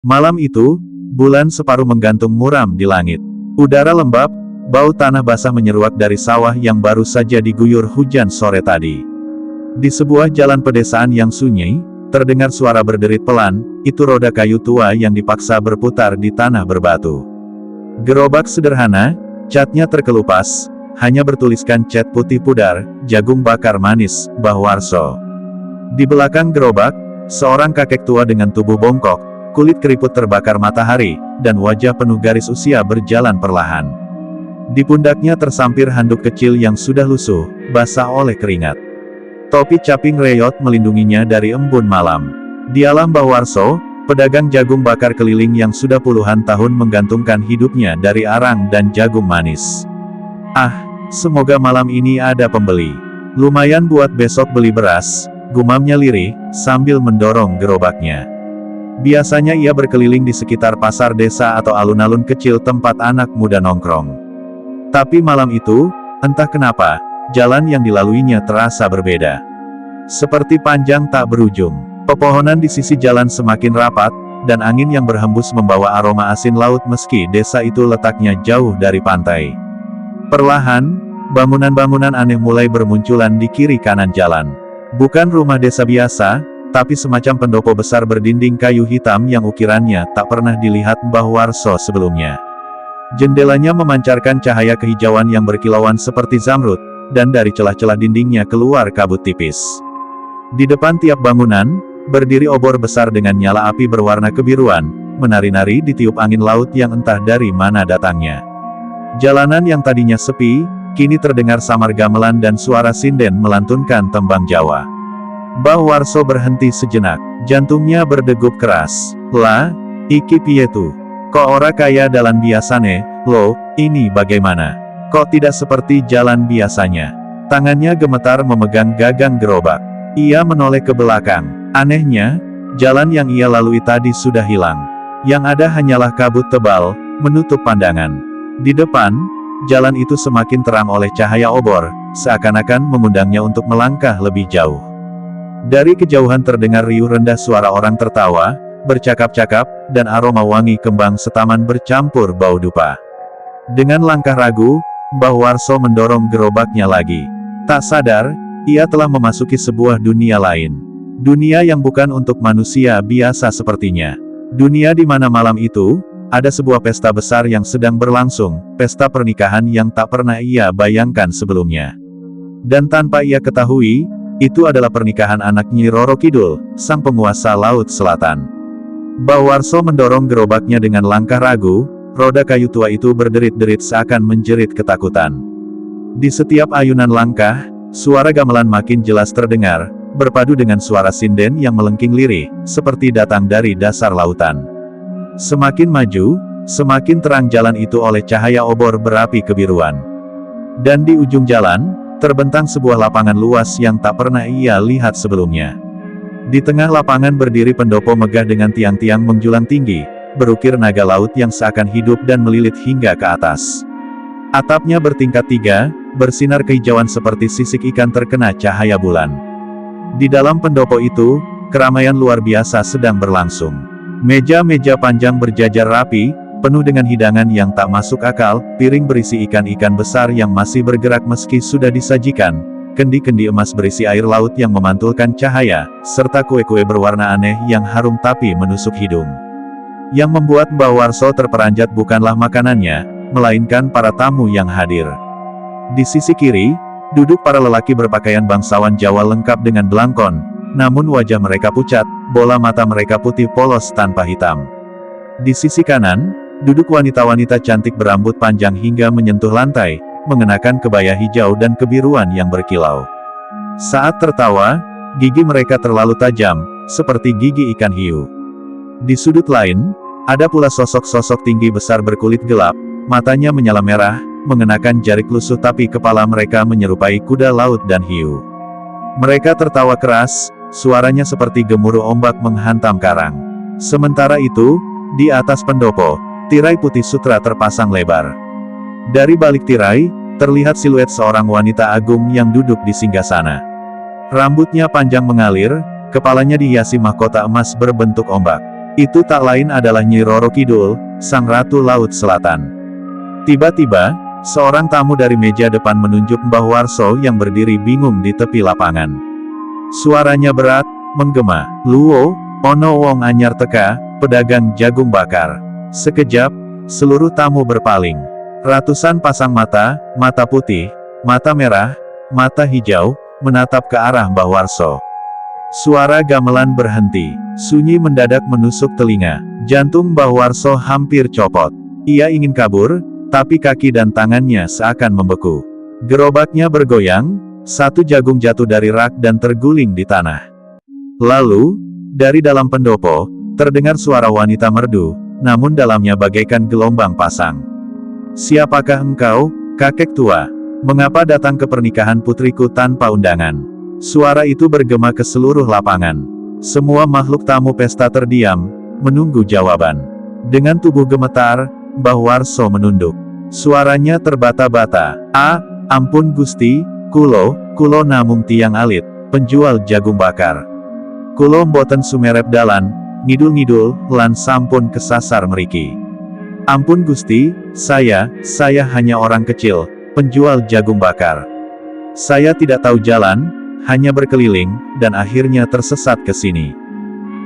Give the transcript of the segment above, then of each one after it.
Malam itu, bulan separuh menggantung muram di langit. Udara lembab, bau tanah basah menyeruak dari sawah yang baru saja diguyur hujan sore tadi. Di sebuah jalan pedesaan yang sunyi, terdengar suara berderit pelan, itu roda kayu tua yang dipaksa berputar di tanah berbatu. Gerobak sederhana, catnya terkelupas, hanya bertuliskan cat putih pudar, jagung bakar manis, Mbah Warso. Di belakang gerobak, seorang kakek tua dengan tubuh bongkok, kulit keriput terbakar matahari, dan wajah penuh garis usia berjalan perlahan. Di pundaknya tersampir handuk kecil yang sudah lusuh, basah oleh keringat. Topi caping reyot melindunginya dari embun malam. Dialah Mbah Warso, pedagang jagung bakar keliling yang sudah puluhan tahun menggantungkan hidupnya dari arang dan jagung manis. Ah, semoga malam ini ada pembeli. Lumayan buat besok beli beras, gumamnya lirih, sambil mendorong gerobaknya. Biasanya ia berkeliling di sekitar pasar desa atau alun-alun kecil tempat anak muda nongkrong. Tapi malam itu, entah kenapa, jalan yang dilaluinya terasa berbeda. Seperti panjang tak berujung. Pepohonan di sisi jalan semakin rapat, dan angin yang berhembus membawa aroma asin laut meski desa itu letaknya jauh dari pantai. Perlahan, bangunan-bangunan aneh mulai bermunculan di kiri kanan jalan. Bukan rumah desa biasa, tapi semacam pendopo besar berdinding kayu hitam yang ukirannya tak pernah dilihat Mbah Warso sebelumnya. Jendelanya memancarkan cahaya kehijauan yang berkilauan seperti zamrud, dan dari celah-celah dindingnya keluar kabut tipis. Di depan tiap bangunan, berdiri obor besar dengan nyala api berwarna kebiruan, menari-nari ditiup angin laut yang entah dari mana datangnya. Jalanan yang tadinya sepi, kini terdengar samar gamelan dan suara sinden melantunkan tembang Jawa. Mbah Warso berhenti sejenak, jantungnya berdegup keras. Lah, iki piye tu? Kok ora kaya dalan biasane, lo, ini bagaimana? Kok tidak seperti jalan biasanya? Tangannya gemetar memegang gagang gerobak. Ia menoleh ke belakang. Anehnya, jalan yang ia lalui tadi sudah hilang. Yang ada hanyalah kabut tebal, menutup pandangan. Di depan, jalan itu semakin terang oleh cahaya obor, seakan-akan mengundangnya untuk melangkah lebih jauh. Dari kejauhan terdengar riuh rendah suara orang tertawa, bercakap-cakap, dan aroma wangi kembang setaman bercampur bau dupa. Dengan langkah ragu, Mbah Warso mendorong gerobaknya lagi. Tak sadar, ia telah memasuki sebuah dunia lain. Dunia yang bukan untuk manusia biasa sepertinya. Dunia di mana malam itu, ada sebuah pesta besar yang sedang berlangsung, pesta pernikahan yang tak pernah ia bayangkan sebelumnya. Dan tanpa ia ketahui, itu adalah pernikahan anak Nyi Roro Kidul, sang penguasa Laut Selatan. Mbah Warso mendorong gerobaknya dengan langkah ragu, roda kayu tua itu berderit-derit seakan menjerit ketakutan. Di setiap ayunan langkah, suara gamelan makin jelas terdengar, berpadu dengan suara sinden yang melengking lirih, seperti datang dari dasar lautan. Semakin maju, semakin terang jalan itu oleh cahaya obor berapi kebiruan. Dan di ujung jalan, terbentang sebuah lapangan luas yang tak pernah ia lihat sebelumnya. Di tengah lapangan berdiri pendopo megah dengan tiang-tiang menjulang tinggi, berukir naga laut yang seakan hidup dan melilit hingga ke atas. Atapnya bertingkat 3, bersinar kehijauan seperti sisik ikan terkena cahaya bulan. Di dalam pendopo itu, keramaian luar biasa sedang berlangsung. Meja-meja panjang berjajar rapi, penuh dengan hidangan yang tak masuk akal, piring berisi ikan-ikan besar yang masih bergerak meski sudah disajikan, kendi-kendi emas berisi air laut yang memantulkan cahaya, serta kue-kue berwarna aneh yang harum tapi menusuk hidung. Yang membuat Mbah Warso terperanjat bukanlah makanannya, melainkan para tamu yang hadir. Di sisi kiri, duduk para lelaki berpakaian bangsawan Jawa lengkap dengan belangkon, namun wajah mereka pucat, bola mata mereka putih polos tanpa hitam. Di sisi kanan, duduk wanita-wanita cantik berambut panjang hingga menyentuh lantai, mengenakan kebaya hijau dan kebiruan yang berkilau. Saat tertawa, gigi mereka terlalu tajam, seperti gigi ikan hiu. Di sudut lain, ada pula sosok-sosok tinggi besar berkulit gelap, matanya menyala merah, mengenakan jarik lusuh tapi kepala mereka menyerupai kuda laut dan hiu. Mereka tertawa keras, suaranya seperti gemuruh ombak menghantam karang. Sementara itu, di atas pendopo, tirai putih sutra terpasang lebar. Dari balik tirai, terlihat siluet seorang wanita agung yang duduk di singgasana. Rambutnya panjang mengalir, kepalanya dihiasi mahkota emas berbentuk ombak. Itu tak lain adalah Nyi Roro Kidul, Sang Ratu Laut Selatan. Tiba-tiba, seorang tamu dari meja depan menunjuk Mbah Warso yang berdiri bingung di tepi lapangan. Suaranya berat, menggema. "Luo, ono wong anyar teka, pedagang jagung bakar." Sekejap, seluruh tamu berpaling. Ratusan pasang mata, mata putih, mata merah, mata hijau, menatap ke arah Mbah Warso. Suara gamelan berhenti. Sunyi mendadak menusuk telinga. Jantung Mbah Warso hampir copot. Ia ingin kabur, tapi kaki dan tangannya seakan membeku. Gerobaknya bergoyang, satu jagung jatuh dari rak dan terguling di tanah. Lalu, dari dalam pendopo, terdengar suara wanita merdu, namun dalamnya bagaikan gelombang pasang. "Siapakah engkau, kakek tua? Mengapa datang ke pernikahan putriku tanpa undangan?" Suara itu bergema ke seluruh lapangan. Semua makhluk tamu pesta terdiam, menunggu jawaban. Dengan tubuh gemetar, Mbah Warso menunduk. Suaranya terbata-bata. Ampun Gusti, kulo namung tiang alit, penjual jagung bakar. Kulo mboten sumerep dalan, ngidul-ngidul, lan sampun kesasar mriki. Ampun Gusti, saya hanya orang kecil, penjual jagung bakar. Saya tidak tahu jalan, hanya berkeliling, dan akhirnya tersesat ke sini."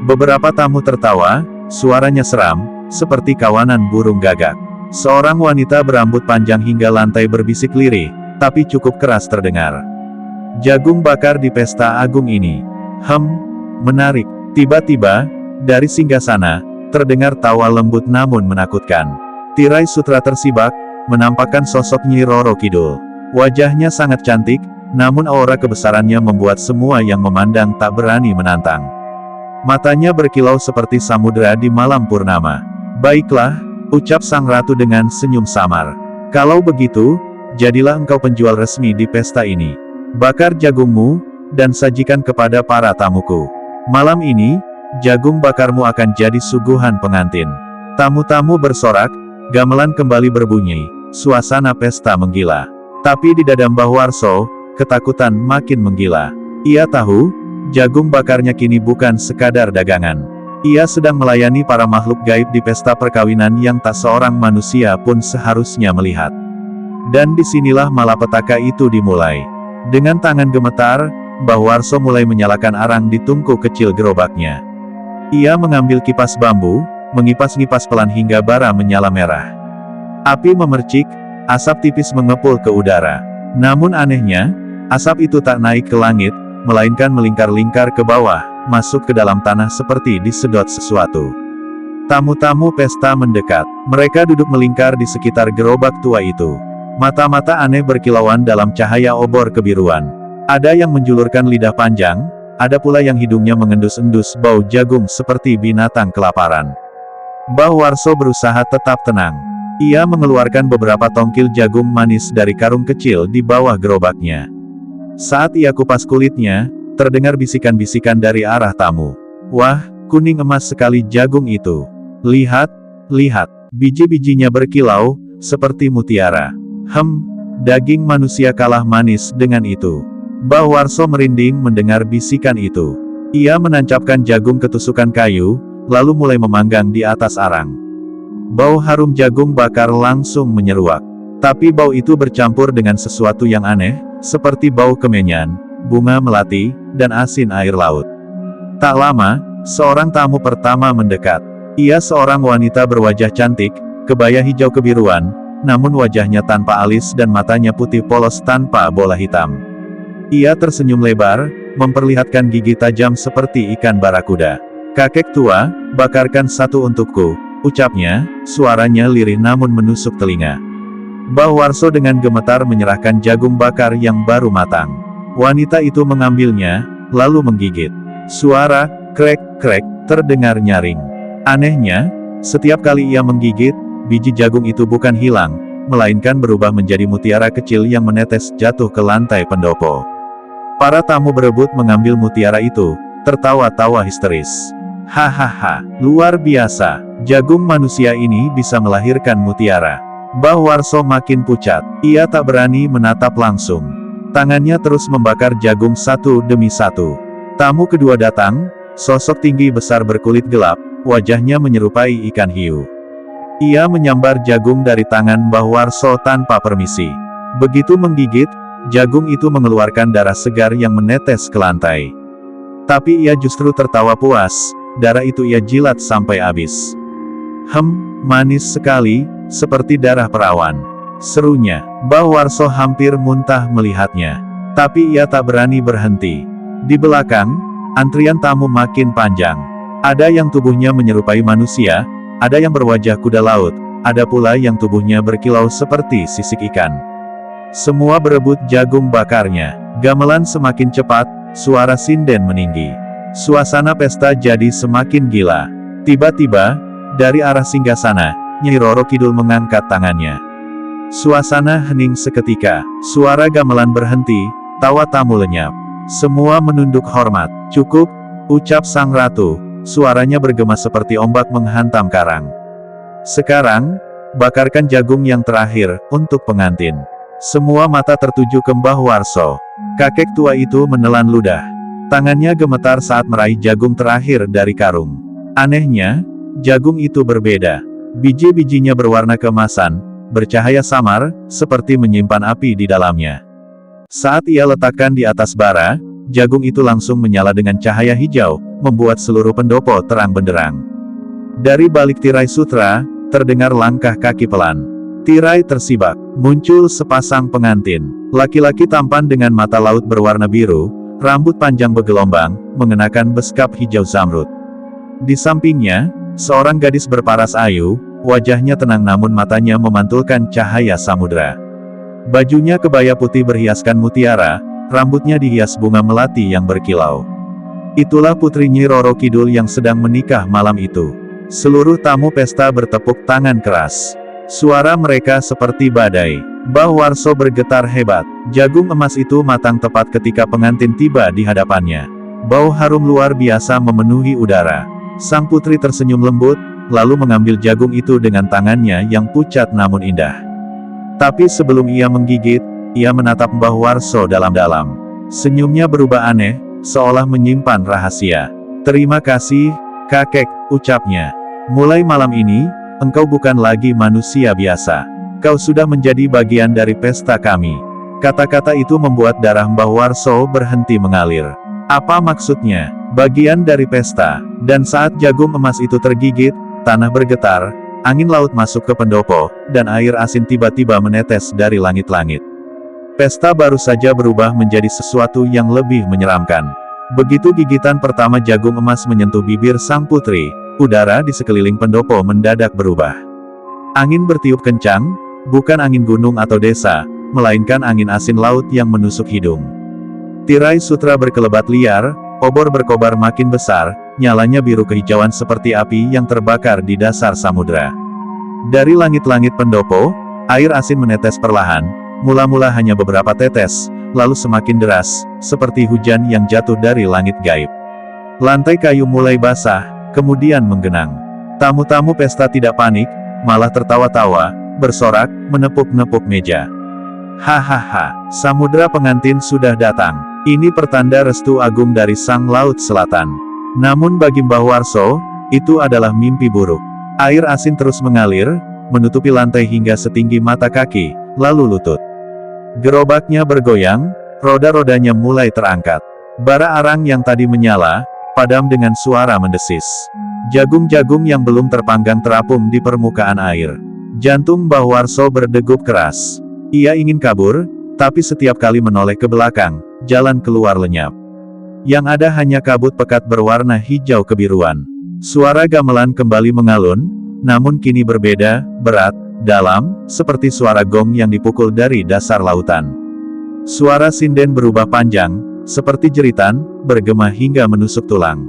Beberapa tamu tertawa, suaranya seram, seperti kawanan burung gagak. Seorang wanita berambut panjang hingga lantai berbisik lirih, tapi cukup keras terdengar. "Jagung bakar di pesta agung ini. Menarik." Tiba-tiba, dari singgasana, terdengar tawa lembut namun menakutkan. Tirai sutra tersibak, menampakkan sosok Nyi Roro Kidul. Wajahnya sangat cantik, namun aura kebesarannya membuat semua yang memandang tak berani menantang. Matanya berkilau seperti samudera di malam purnama. "Baiklah," ucap sang ratu dengan senyum samar. "Kalau begitu, jadilah engkau penjual resmi di pesta ini. Bakar jagungmu, dan sajikan kepada para tamuku. Malam ini, jagung bakarmu akan jadi suguhan pengantin." Tamu-tamu bersorak, gamelan kembali berbunyi, suasana pesta menggila. Tapi di dada Mbah Warso, ketakutan makin menggila. Ia tahu, jagung bakarnya kini bukan sekadar dagangan. Ia sedang melayani para makhluk gaib di pesta perkawinan yang tak seorang manusia pun seharusnya melihat. Dan disinilah malapetaka itu dimulai. Dengan tangan gemetar, Mbah Warso mulai menyalakan arang di tungku kecil gerobaknya. Ia mengambil kipas bambu, mengipas-ngipas pelan hingga bara menyala merah. Api memercik, asap tipis mengepul ke udara. Namun anehnya, asap itu tak naik ke langit, melainkan melingkar-lingkar ke bawah, masuk ke dalam tanah seperti disedot sesuatu. Tamu-tamu pesta mendekat. Mereka duduk melingkar di sekitar gerobak tua itu. Mata-mata aneh berkilauan dalam cahaya obor kebiruan. Ada yang menjulurkan lidah panjang, ada pula yang hidungnya mengendus-endus bau jagung seperti binatang kelaparan. Mbah Warso berusaha tetap tenang. Ia mengeluarkan beberapa tongkil jagung manis dari karung kecil di bawah gerobaknya. Saat ia kupas kulitnya, terdengar bisikan-bisikan dari arah tamu. "Wah, kuning emas sekali jagung itu. Lihat, biji-bijinya berkilau, seperti mutiara. Daging manusia kalah manis dengan itu." Mbah Warso merinding mendengar bisikan itu. Ia menancapkan jagung ke tusukan kayu, lalu mulai memanggang di atas arang. Bau harum jagung bakar langsung menyeruak. Tapi bau itu bercampur dengan sesuatu yang aneh, seperti bau kemenyan, bunga melati, dan asin air laut. Tak lama, seorang tamu pertama mendekat. Ia seorang wanita berwajah cantik, kebaya hijau kebiruan, namun wajahnya tanpa alis dan matanya putih polos tanpa bola hitam. Ia tersenyum lebar, memperlihatkan gigi tajam seperti ikan barakuda. "Kakek tua, bakarkan satu untukku," ucapnya, suaranya lirih namun menusuk telinga. Mbah Warso dengan gemetar menyerahkan jagung bakar yang baru matang. Wanita itu mengambilnya, lalu menggigit. Suara krek-krek terdengar nyaring. Anehnya, setiap kali ia menggigit, biji jagung itu bukan hilang, melainkan berubah menjadi mutiara kecil yang menetes jatuh ke lantai pendopo. Para tamu berebut mengambil mutiara itu, tertawa-tawa histeris. "Hahaha, luar biasa, jagung manusia ini bisa melahirkan mutiara." Mbah Warso makin pucat. Ia tak berani menatap langsung. Tangannya terus membakar jagung satu demi satu. Tamu kedua datang, sosok tinggi besar berkulit gelap, wajahnya menyerupai ikan hiu. Ia menyambar jagung dari tangan Mbah Warso tanpa permisi. Begitu menggigit, jagung itu mengeluarkan darah segar yang menetes ke lantai. Tapi ia justru tertawa puas, darah itu ia jilat sampai habis. Manis sekali, seperti darah perawan, serunya. Mbah Warso hampir muntah melihatnya. Tapi ia tak berani berhenti. Di belakang, antrian tamu makin panjang. Ada yang tubuhnya menyerupai manusia, ada yang berwajah kuda laut, ada pula yang tubuhnya berkilau seperti sisik ikan. Semua berebut jagung bakarnya. Gamelan semakin cepat, suara sinden meninggi. Suasana pesta jadi semakin gila. Tiba-tiba, dari arah singgasana, Nyai Roro Kidul mengangkat tangannya. Suasana hening seketika, suara gamelan berhenti, tawa tamu lenyap. Semua menunduk hormat. Cukup, ucap sang ratu, suaranya bergema seperti ombak menghantam karang. Sekarang, bakarkan jagung yang terakhir, untuk pengantin. Semua mata tertuju ke Mbah Warso. Kakek tua itu menelan ludah. Tangannya gemetar saat meraih jagung terakhir dari karung. Anehnya, jagung itu berbeda. Biji-bijinya berwarna keemasan, bercahaya samar, seperti menyimpan api di dalamnya. Saat ia letakkan di atas bara, jagung itu langsung menyala dengan cahaya hijau, membuat seluruh pendopo terang benderang. Dari balik tirai sutra, terdengar langkah kaki pelan. Tirai tersibak, muncul sepasang pengantin. Laki-laki tampan dengan mata laut berwarna biru, rambut panjang bergelombang, mengenakan beskap hijau zamrud. Di sampingnya, seorang gadis berparas ayu, wajahnya tenang namun matanya memantulkan cahaya samudra. Bajunya kebaya putih berhiaskan mutiara, rambutnya dihias bunga melati yang berkilau. Itulah putri Nyi Roro Kidul yang sedang menikah malam itu. Seluruh tamu pesta bertepuk tangan keras. Suara mereka seperti badai. Mbah Warso bergetar hebat. Jagung emas itu matang tepat ketika pengantin tiba di hadapannya. Bau harum luar biasa memenuhi udara. Sang putri tersenyum lembut, lalu mengambil jagung itu dengan tangannya yang pucat namun indah. Tapi sebelum ia menggigit, ia menatap Mbah Warso dalam-dalam. Senyumnya berubah aneh, seolah menyimpan rahasia. "Terima kasih, kakek," ucapnya. "Mulai malam ini, engkau bukan lagi manusia biasa. Kau sudah menjadi bagian dari pesta kami." Kata-kata itu membuat darah Mbah Warso berhenti mengalir. Apa maksudnya? Bagian dari pesta. Dan saat jagung emas itu tergigit, tanah bergetar, angin laut masuk ke pendopo, dan air asin tiba-tiba menetes dari langit-langit. Pesta baru saja berubah menjadi sesuatu yang lebih menyeramkan. Begitu gigitan pertama jagung emas menyentuh bibir sang putri, udara di sekeliling pendopo mendadak berubah. Angin bertiup kencang, bukan angin gunung atau desa, melainkan angin asin laut yang menusuk hidung. Tirai sutra berkelebat liar, obor berkobar makin besar, nyalanya biru kehijauan seperti api yang terbakar di dasar samudra. Dari langit-langit pendopo, air asin menetes perlahan, mula-mula hanya beberapa tetes, lalu semakin deras, seperti hujan yang jatuh dari langit gaib. Lantai kayu mulai basah, kemudian menggenang. Tamu-tamu pesta tidak panik, malah tertawa-tawa, bersorak, menepuk-nepuk meja. "Hahaha, samudra pengantin sudah datang. Ini pertanda restu agung dari sang laut selatan." Namun bagi Mbah Warso, itu adalah mimpi buruk. Air asin terus mengalir, menutupi lantai hingga setinggi mata kaki, lalu lutut. Gerobaknya bergoyang, roda-rodanya mulai terangkat. Bara arang yang tadi menyala, padam dengan suara mendesis. Jagung-jagung yang belum terpanggang terapung di permukaan air. Jantung Mbah Warso berdegup keras. Ia ingin kabur, tapi setiap kali menoleh ke belakang, jalan keluar lenyap. Yang ada hanya kabut pekat berwarna hijau kebiruan. Suara gamelan kembali mengalun, namun kini berbeda, berat, dalam, seperti suara gong yang dipukul dari dasar lautan. Suara sinden berubah panjang, seperti jeritan, bergema hingga menusuk tulang.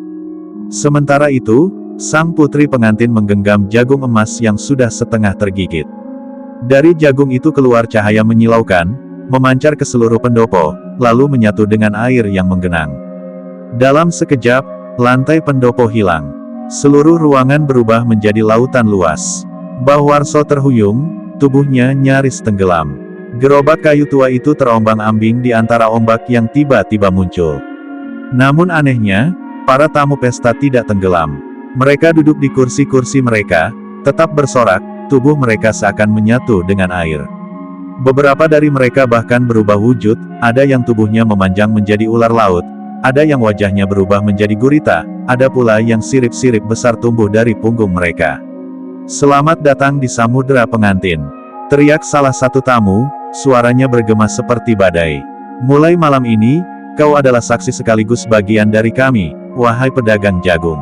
Sementara itu, sang putri pengantin menggenggam jagung emas yang sudah setengah tergigit. Dari jagung itu keluar cahaya menyilaukan, memancar ke seluruh pendopo, lalu menyatu dengan air yang menggenang. Dalam sekejap, lantai pendopo hilang. Seluruh ruangan berubah menjadi lautan luas. Mbah Warso terhuyung, tubuhnya nyaris tenggelam. Gerobak kayu tua itu terombang-ambing di antara ombak yang tiba-tiba muncul. Namun anehnya, para tamu pesta tidak tenggelam. Mereka duduk di kursi-kursi mereka, tetap bersorak, tubuh mereka seakan menyatu dengan air. Beberapa dari mereka bahkan berubah wujud, ada yang tubuhnya memanjang menjadi ular laut, ada yang wajahnya berubah menjadi gurita, ada pula yang sirip-sirip besar tumbuh dari punggung mereka. "Selamat datang di Samudra Pengantin," teriak salah satu tamu, suaranya bergema seperti badai. "Mulai malam ini, kau adalah saksi sekaligus bagian dari kami, wahai pedagang jagung."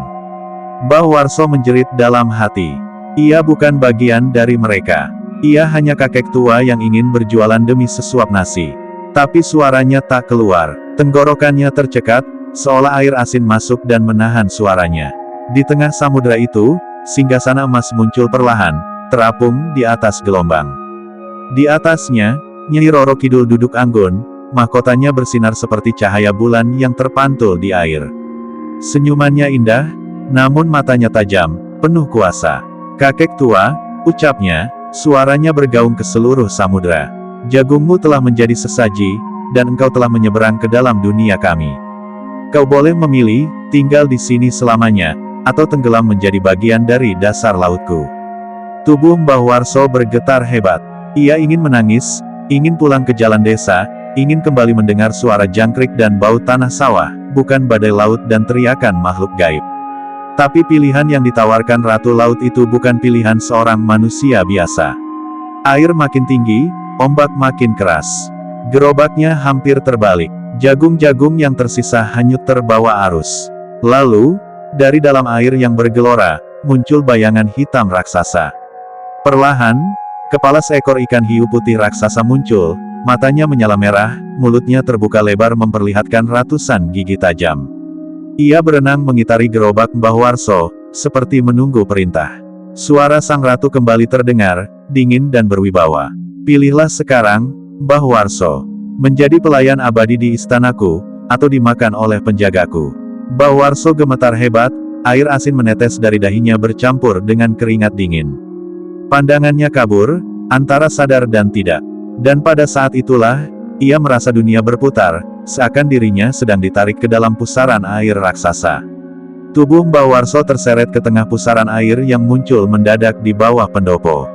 Mbah Warso menjerit dalam hati. Ia bukan bagian dari mereka. Ia hanya kakek tua yang ingin berjualan demi sesuap nasi. Tapi suaranya tak keluar. Tenggorokannya tercekat, seolah air asin masuk dan menahan suaranya. Di tengah samudera itu, singgasana emas muncul perlahan, terapung di atas gelombang. Di atasnya, Nyai Roro Kidul duduk anggun, mahkotanya bersinar seperti cahaya bulan yang terpantul di air. Senyumannya indah, namun matanya tajam, penuh kuasa. "Kakek tua," ucapnya, suaranya bergaung ke seluruh samudera. "Jagungmu telah menjadi sesaji, dan engkau telah menyeberang ke dalam dunia kami. Kau boleh memilih, tinggal di sini selamanya, atau tenggelam menjadi bagian dari dasar lautku." Tubuh Mbah Warso bergetar hebat. Ia ingin menangis, ingin pulang ke jalan desa, ingin kembali mendengar suara jangkrik dan bau tanah sawah, bukan badai laut dan teriakan makhluk gaib. Tapi pilihan yang ditawarkan Ratu Laut itu bukan pilihan seorang manusia biasa. Air makin tinggi, ombak makin keras. Gerobaknya hampir terbalik. Jagung-jagung yang tersisa hanyut terbawa arus. Lalu, dari dalam air yang bergelora, muncul bayangan hitam raksasa. Perlahan, kepala seekor ikan hiu putih raksasa muncul, matanya menyala merah, mulutnya terbuka lebar memperlihatkan ratusan gigi tajam. Ia berenang mengitari gerobak Mbah Warso, seperti menunggu perintah. Suara sang ratu kembali terdengar, dingin dan berwibawa. "Pilihlah sekarang, Mbah Warso, menjadi pelayan abadi di istanaku, atau dimakan oleh penjagaku." Mbah Warso gemetar hebat, air asin menetes dari dahinya bercampur dengan keringat dingin. Pandangannya kabur, antara sadar dan tidak. Dan pada saat itulah, ia merasa dunia berputar, seakan dirinya sedang ditarik ke dalam pusaran air raksasa. Tubuh Mbah Warso terseret ke tengah pusaran air yang muncul mendadak di bawah pendopo.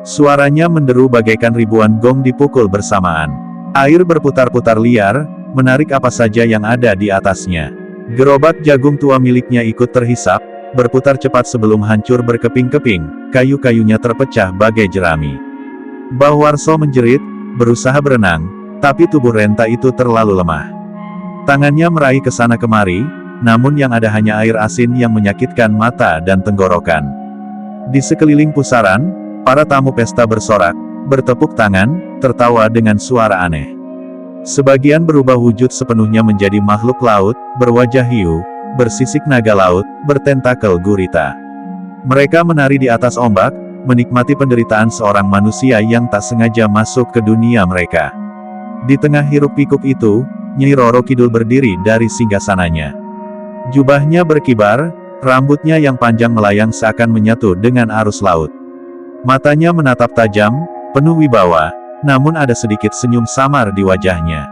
Suaranya menderu bagaikan ribuan gong dipukul bersamaan. Air berputar-putar liar, menarik apa saja yang ada di atasnya. Gerobak jagung tua miliknya ikut terhisap, berputar cepat sebelum hancur berkeping-keping, kayu-kayunya terpecah bagai jerami. Mbah Warso menjerit, berusaha berenang, tapi tubuh renta itu terlalu lemah. Tangannya meraih ke sana kemari, namun yang ada hanya air asin yang menyakitkan mata dan tenggorokan. Di sekeliling pusaran, para tamu pesta bersorak, bertepuk tangan, tertawa dengan suara aneh. Sebagian berubah wujud sepenuhnya menjadi makhluk laut, berwajah hiu, bersisik naga laut, bertentakel gurita. Mereka menari di atas ombak, menikmati penderitaan seorang manusia yang tak sengaja masuk ke dunia mereka. Di tengah hiruk-pikuk itu, Nyai Roro Kidul berdiri dari singgasananya. Jubahnya berkibar, rambutnya yang panjang melayang seakan menyatu dengan arus laut. Matanya menatap tajam, penuh wibawa, namun ada sedikit senyum samar di wajahnya.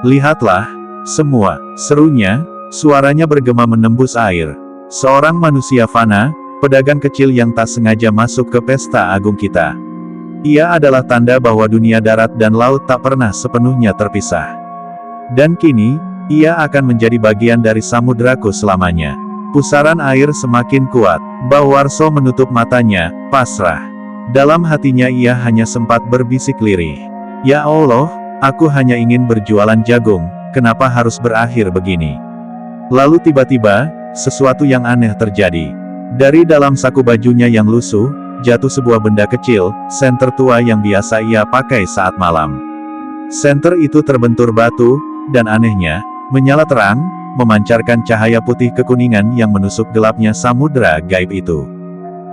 "Lihatlah, semua," serunya, suaranya bergema menembus air. "Seorang manusia fana, pedagang kecil yang tak sengaja masuk ke pesta agung kita. Ia adalah tanda bahwa dunia darat dan laut tak pernah sepenuhnya terpisah. Dan kini, ia akan menjadi bagian dari samudraku selamanya." Pusaran air semakin kuat. Mbah Warso menutup matanya, pasrah. Dalam hatinya ia hanya sempat berbisik lirih. "Ya Allah, aku hanya ingin berjualan jagung, kenapa harus berakhir begini?" Lalu tiba-tiba, sesuatu yang aneh terjadi. Dari dalam saku bajunya yang lusuh, jatuh sebuah benda kecil, senter tua yang biasa ia pakai saat malam. Senter itu terbentur batu, dan anehnya, menyala terang, memancarkan cahaya putih kekuningan yang menusuk gelapnya samudera gaib itu.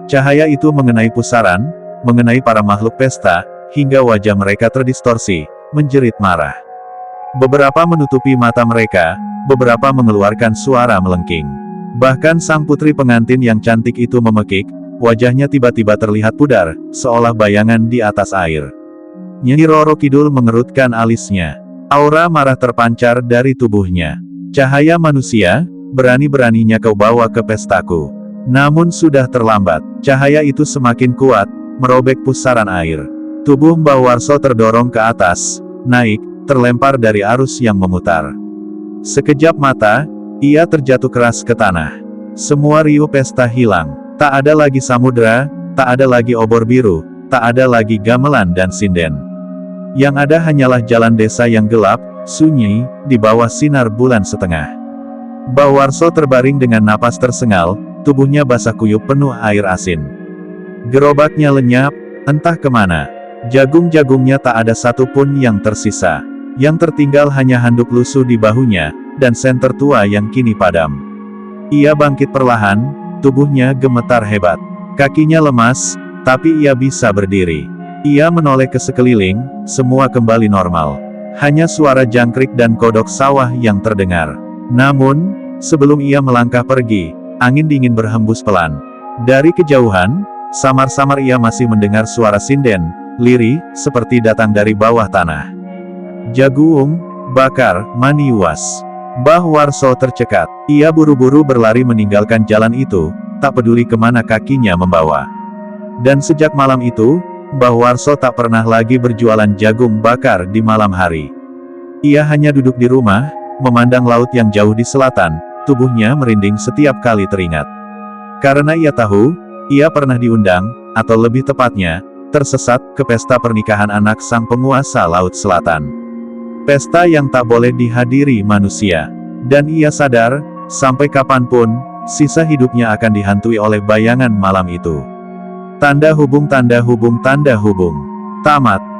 Cahaya itu mengenai pusaran, mengenai para makhluk pesta, hingga wajah mereka terdistorsi, menjerit marah. Beberapa menutupi mata mereka, beberapa mengeluarkan suara melengking. Bahkan sang putri pengantin yang cantik itu memekik, wajahnya tiba-tiba terlihat pudar, seolah bayangan di atas air. Nyai Roro Kidul mengerutkan alisnya. Aura marah terpancar dari tubuhnya. "Cahaya manusia, berani-beraninya kau bawa ke pestaku. Namun sudah terlambat. Cahaya itu semakin kuat, merobek pusaran air. Tubuh Mbah Warso terdorong ke atas, naik, terlempar dari arus yang memutar. Sekejap mata, ia terjatuh keras ke tanah. Semua riuh pesta hilang. Tak ada lagi samudera, tak ada lagi obor biru, tak ada lagi gamelan dan sinden. Yang ada hanyalah jalan desa yang gelap, sunyi, di bawah sinar bulan setengah. Mbah Warso terbaring dengan napas tersengal, tubuhnya basah kuyup penuh air asin. Gerobaknya lenyap, entah kemana. Jagung-jagungnya tak ada satupun yang tersisa. Yang tertinggal hanya handuk lusuh di bahunya, dan senter tua yang kini padam. Ia bangkit perlahan, tubuhnya gemetar hebat. Kakinya lemas, tapi ia bisa berdiri. Ia menoleh ke sekeliling, semua kembali normal. Hanya suara jangkrik dan kodok sawah yang terdengar. Namun, sebelum ia melangkah pergi, angin dingin berhembus pelan. Dari kejauhan, samar-samar ia masih mendengar suara sinden, lirih, seperti datang dari bawah tanah. Jagung, bakar, maniwas. Mbah Warso tercekat. Ia buru-buru berlari meninggalkan jalan itu, tak peduli kemana kakinya membawa. Dan sejak malam itu, Mbah Warso tak pernah lagi berjualan jagung bakar di malam hari. Ia hanya duduk di rumah, memandang laut yang jauh di selatan, tubuhnya merinding setiap kali teringat. Karena ia tahu, ia pernah diundang, atau lebih tepatnya, tersesat ke pesta pernikahan anak sang penguasa Laut Selatan. Pesta yang tak boleh dihadiri manusia. Dan ia sadar, sampai kapanpun, sisa hidupnya akan dihantui oleh bayangan malam itu. Tanda hubung, tanda hubung, tanda hubung. Tamat.